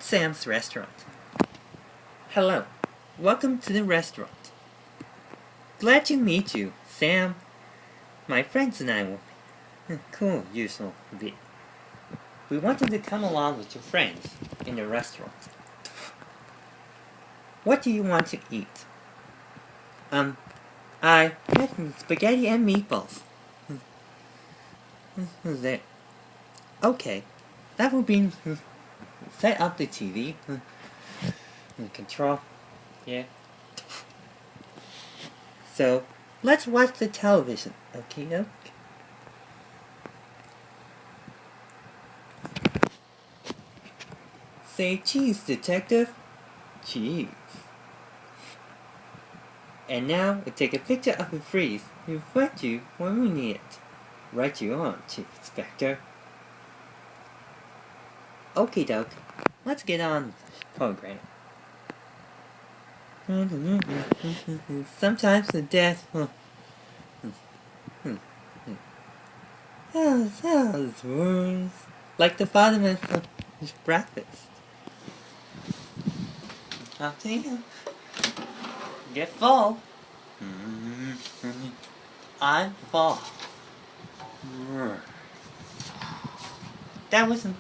Sam's restaurant. Hello, welcome to the restaurant. Glad to meet you, Sam. My friends and I will be cool, usual bit. We wanted to come along with your friends in the restaurant. What do you want to eat? I had spaghetti and meatballs. There. Okay, that will be set up the TV. Control. Yeah. So, let's watch the television, okay? Say cheese, detective. Cheese. And now, we'll take a picture of the freeze. We'll write you when we need it. Write you on, Chief Inspector. Okie doke. Let's get on with the program. Sometimes the death. Those words. Like the father's breakfast. I'll take him. Get full. I'm full. That wasn't